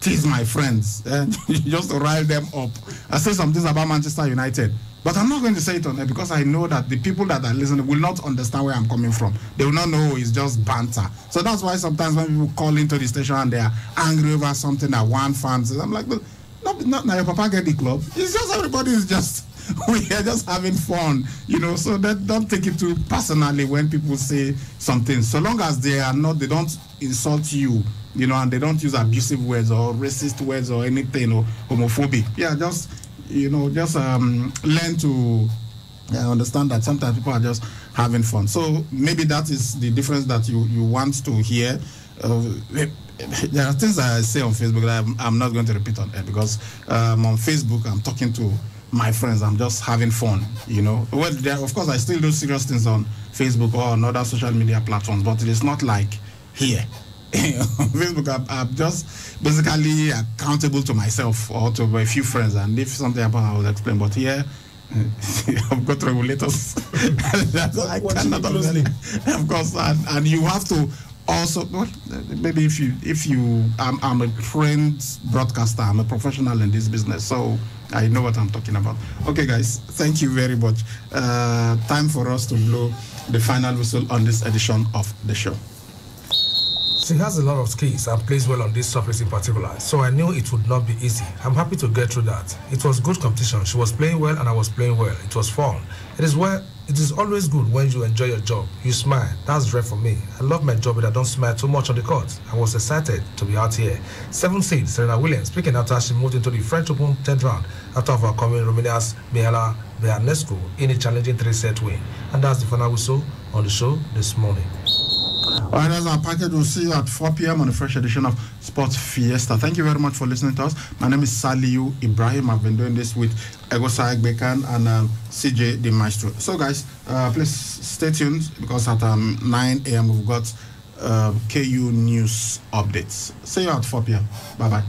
tease my friends, just to rile them up. I say some things about Manchester United. But I'm not going to say it on there because I know that the people that are listening will not understand where I'm coming from. They will not know it's just banter. So that's why sometimes when people call into the station and they are angry over something that one fan says, I'm like, look, not now your papa get the club. It's just everybody is just, we are just having fun, you know. So that don't take it too personally when people say something. So long as they don't insult you, you know, and they don't use abusive words or racist words or anything or homophobic. Yeah, just learn to understand that sometimes people are just having fun. So maybe that is the difference that you want to hear. There are things I say on Facebook that I'm not going to repeat on air because on Facebook I'm talking to my friends. I'm just having fun, you know. Well, of course I still do serious things on Facebook or on other social media platforms, but it is not like here. On Facebook, I'm just basically accountable to myself or to a few friends, and if something happens, I will explain. But here, I've got regulators. I cannot understand. Of course, and you have to also. Well, maybe if you, I'm a trained broadcaster. I'm a professional in this business, so I know what I'm talking about. Okay, guys, thank you very much. Time for us to blow the final whistle on this edition of the show. She has a lot of skills and plays well on this surface in particular, so I knew it would not be easy. I'm happy to get through that. It was good competition. She was playing well and I was playing well. It was fun. It is always good when you enjoy your job. You smile. That's rare for me. I love my job, but I don't smile too much on the court. I was excited to be out here. 7th seed Serena Williams speaking after she moved into the French Open 10th round after overcoming Romania's Mihaela Beanescu in a challenging 3-set win. And that's the final whistle on the show this morning. All right, that's our package. We'll see you at 4 p.m. on a fresh edition of Sports Fiesta. Thank you very much for listening to us. My name is Saliu Ibrahim. I've been doing this with Egosa Egbekan and CJ the Maestro. So, guys, please stay tuned because at 9 a.m. we've got KU News updates. See you at 4 p.m. Bye-bye.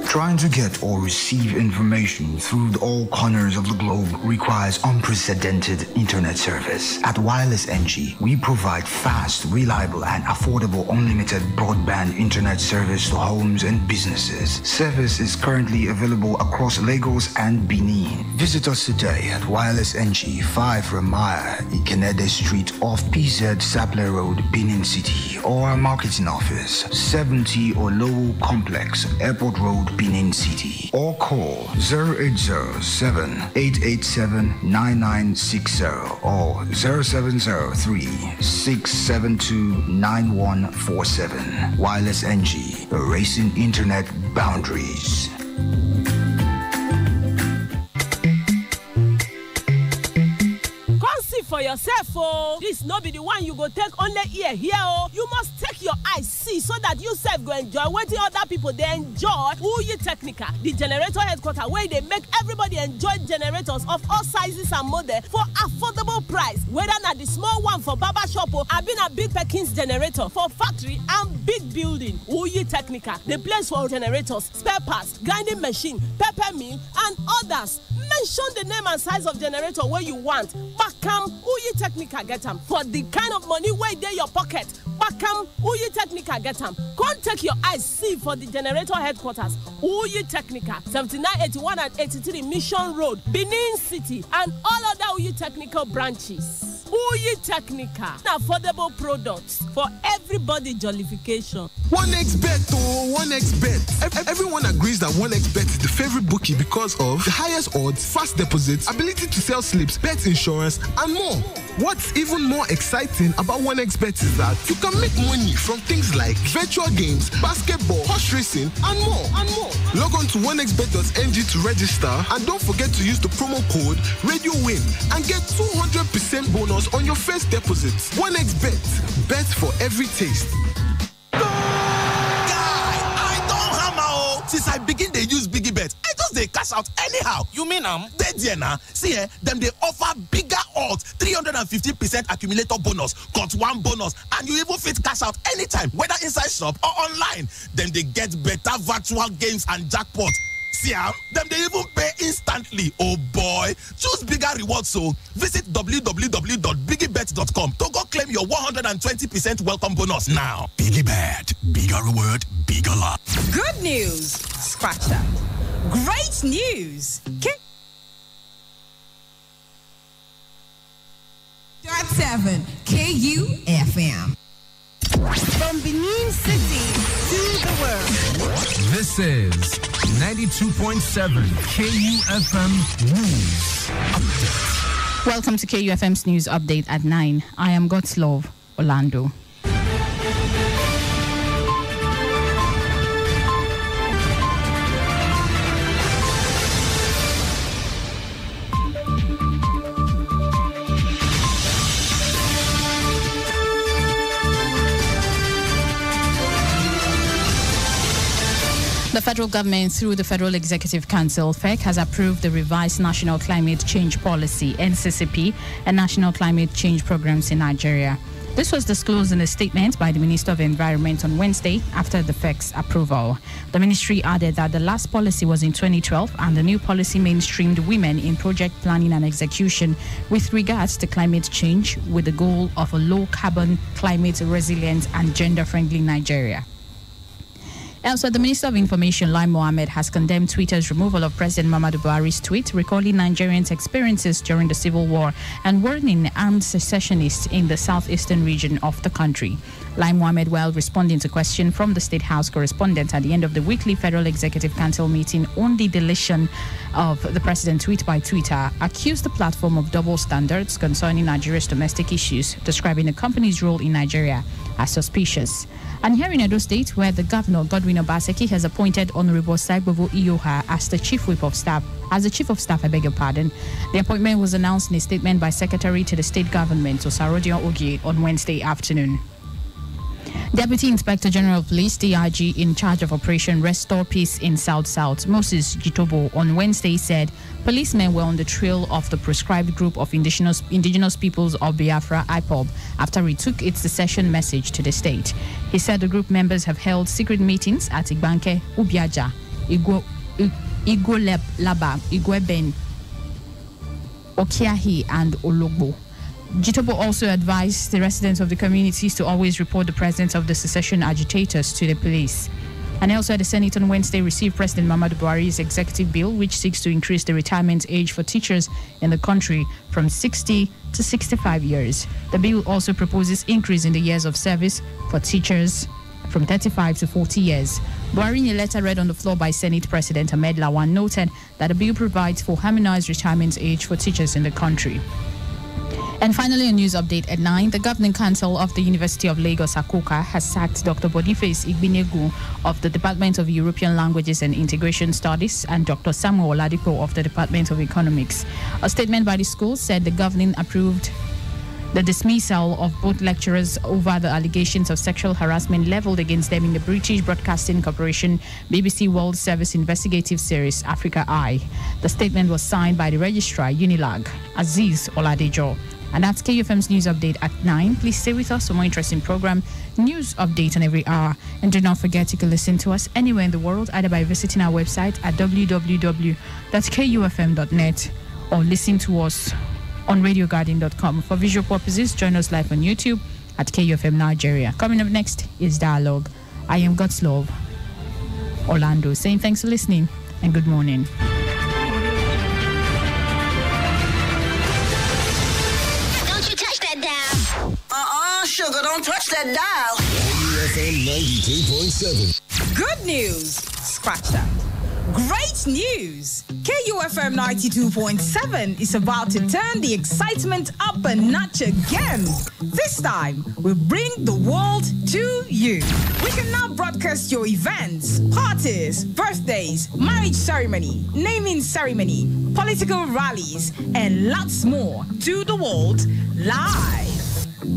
Trying to get or receive information through all corners of the globe requires unprecedented internet service. At Wireless NG, we provide fast, reliable, and affordable unlimited broadband internet service to homes and businesses. Service is currently available across Lagos and Benin. Visit us today at Wireless NG, 5 Ramaya, Ikenede Street off PZ Sapler Road, Benin City, or our marketing office, 70 Olowo Complex, Airport Road, Benin City, or call 0807-887-9960 or 0703-672-9147. Wireless NG, erasing internet boundaries. For yourself, oh, this no be the one you go take only ear here, oh. You must take your eyes see so that you self go enjoy what the other people they enjoy. Uyi Technica, the generator headquarter where they make everybody enjoy generators of all sizes and models for affordable price. Whether not the small one for barber shop or I been a big Perkins generator for factory and big building. Uyi Technica, the place for generators, spare parts, grinding machine, pepper mill, and others. Mention the name and size of generator where you want. Bakam Uyi Technica get them for the kind of money where they your pocket. Bakam Uyi Technica get them. Come take your eyes see for the generator headquarters. Uyi Technica, 7981 and 83 Mission Road, Benin City, and all other Uyi Technical branches. Uyi Technica, affordable products for everybody jollification. 1xBet, oh, 1xBet. Everyone agrees that 1xBet is the favorite bookie because of the highest odds, fast deposits, ability to sell slips, bet insurance, and more. What's even more exciting about 1xBet is that you can make money from things like virtual games, basketball, horse racing, and more. Log on to 1xBet.ng to register, and don't forget to use the promo code RadioWin and get 200% bonus on your first deposit. 1xBet, bet for every taste. Since I begin they use Biggie Bet, I just they cash out anyhow. You mean they there now? See them they offer bigger odds, 350% accumulator bonus, got one bonus, and you even fit cash out anytime, whether inside shop or online. Then they get better virtual games and jackpot. See them they even pay instantly. Oh boy, choose bigger rewards. So visit www.biggiebet.com to go claim your 120% welcome bonus now. Biggie Bet, bigger reward, bigger luck. Good news, scratch that. Great news. .7 KUFM. From Benin City to the world. This is 92.7 KUFM News Update. Welcome to KUFM's News Update at 9. I am God's Love, Orlando. The federal government, through the Federal Executive Council, FEC, has approved the revised National Climate Change Policy, NCCP, and National Climate Change Programs in Nigeria. This was disclosed in a statement by the Minister of Environment on Wednesday after the FEC's approval. The ministry added that the last policy was in 2012 and the new policy mainstreamed women in project planning and execution with regards to climate change with the goal of a low-carbon, climate-resilient and gender-friendly Nigeria. Also, the Minister of Information, Lai Mohammed, has condemned Twitter's removal of President Muhammadu Buhari's tweet recalling Nigerians' experiences during the Civil War and warning armed secessionists in the southeastern region of the country. Lai Mohammed, while responding to a question from the State House correspondent at the end of the weekly Federal Executive Council meeting on the deletion of the president's tweet by Twitter, accused the platform of double standards concerning Nigeria's domestic issues, describing the company's role in Nigeria as suspicious. And here in Edo State, where the governor, Godwin Obaseki, has appointed Honorable Saibovo Iyoha as the Chief Whip of Staff. The appointment was announced in a statement by Secretary to the State Government, Osarodion Ogie, on Wednesday afternoon. Deputy Inspector General of Police, DIG, in charge of Operation Restore Peace in South-South, Moses Jitobo, on Wednesday said policemen were on the trail of the proscribed group of indigenous peoples of Biafra, IPOB, after it took its secession message to the state. He said the group members have held secret meetings at Igbanke, Ubiaja, Igolaba, Igweben, Okiahi, and Ologbo. Jitobo also advised the residents of the communities to always report the presence of the secession agitators to the police. And also, the Senate on Wednesday received President Muhammadu Buhari's executive bill, which seeks to increase the retirement age for teachers in the country from 60 to 65 years. The bill also proposes increase in the years of service for teachers from 35 to 40 years. Buhari, in a letter read on the floor by Senate President Ahmed Lawan, noted that the bill provides for harmonized retirement age for teachers in the country. And finally, a news update at 9. The Governing Council of the University of Lagos, Akoka, has sacked Dr. Boniface Igbinegu of the Department of European Languages and Integration Studies and Dr. Samuel Oladipo of the Department of Economics. A statement by the school said the governing approved the dismissal of both lecturers over the allegations of sexual harassment leveled against them in the British Broadcasting Corporation BBC World Service investigative series Africa Eye. The statement was signed by the registrar Unilag, Aziz Oladejo. And that's KUFM's news update at 9. Please stay with us for more interesting program, news update on every hour. And do not forget you can listen to us anywhere in the world, either by visiting our website at www.kufm.net or listen to us on radioguardian.com. For visual purposes, join us live on YouTube at KUFM Nigeria. Coming up next is Dialogue. I am God's Love Orlando, saying thanks for listening and good morning. Sugar, don't touch that dial. KUFM 92.7. Good news. Scratch that. Great news. KUFM 92.7 is about to turn the excitement up a notch again. This time, we bring the world to you. We can now broadcast your events, parties, birthdays, marriage ceremony, naming ceremony, political rallies, and lots more to the world live.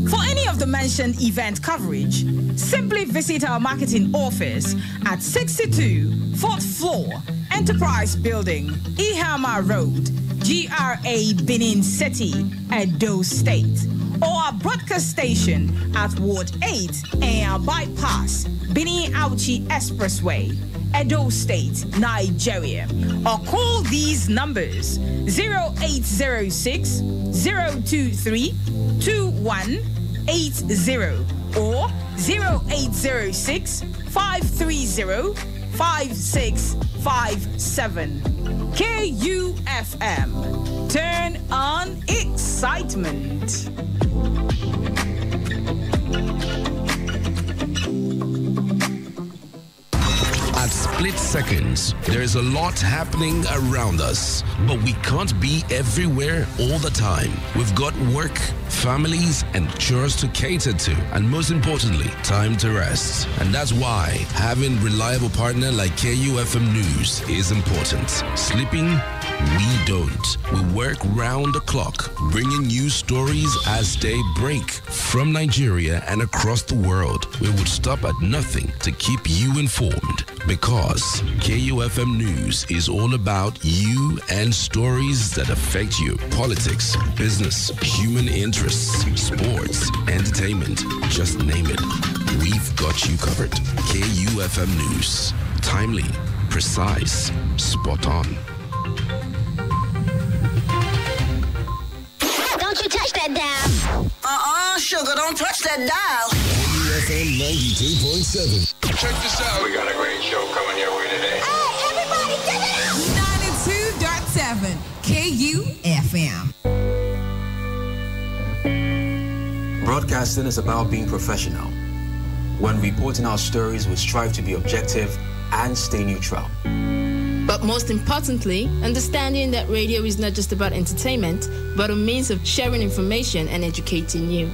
For any of the mentioned event coverage, simply visit our marketing office at 62 4th floor, Enterprise Building, Ihama Road, GRA Benin City, Edo State, or our broadcast station at Ward 8 and Bypass, Benin Auchi Expressway, Edo State, Nigeria, or call these numbers 0806 023 2180 or 0806 530 5657. KUFM. Turn on excitement. At split seconds, there is a lot happening around us, but we can't be everywhere all the time. We've got work, families, and chores to cater to, and most importantly, time to rest. And that's why having reliable partner like KUFM News is important. Sleeping? We don't. We work round the clock, bringing you stories as they break from Nigeria and across the world. We would stop at nothing to keep you informed, because KUFM News is all about you and stories that affect you. Politics, business, human interests, sports, entertainment, just name it. We've got you covered. KUFM News. Timely, precise, spot on. Don't you touch that dial. Sugar, don't touch that dial. KUFM 92.7. Check this out. We got a great show coming your way today. Hey, everybody, give it up! 92.7 KUFM. Broadcasting is about being professional. When reporting our stories, we strive to be objective and stay neutral. But most importantly, understanding that radio is not just about entertainment, but a means of sharing information and educating you.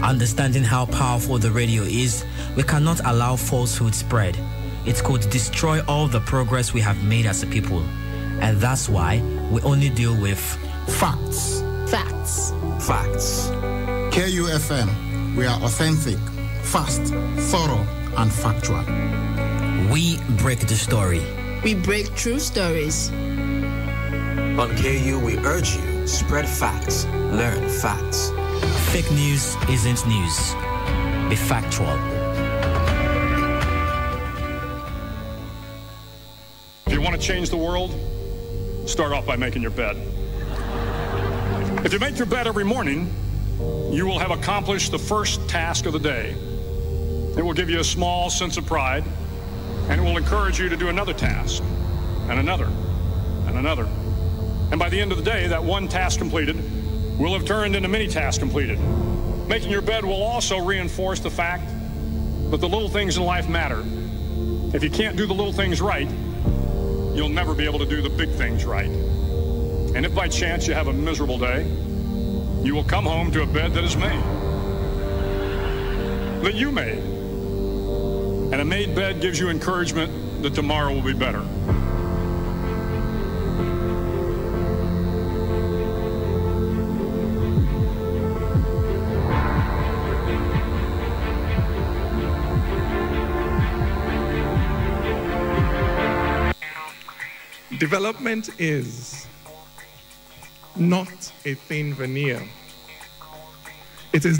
Understanding how powerful the radio is, we cannot allow falsehood spread. It could destroy all the progress we have made as a people. And that's why we only deal with facts. Facts. Facts. KUFM, we are authentic, fast, thorough, and factual. We break the story. We break true stories. On KU, we urge you, spread facts, learn facts. Fake news isn't news. Be factual. If you want to change the world, start off by making your bed. If you make your bed every morning, you will have accomplished the first task of the day. It will give you a small sense of pride, and it will encourage you to do another task, and another, and another. And by the end of the day, that one task completed will have turned into many tasks completed. Making your bed will also reinforce the fact that the little things in life matter. If you can't do the little things right, you'll never be able to do the big things right. And if by chance you have a miserable day, you will come home to a bed that is made, that you made. And a made bed gives you encouragement that tomorrow will be better. Development is not a thin veneer. It is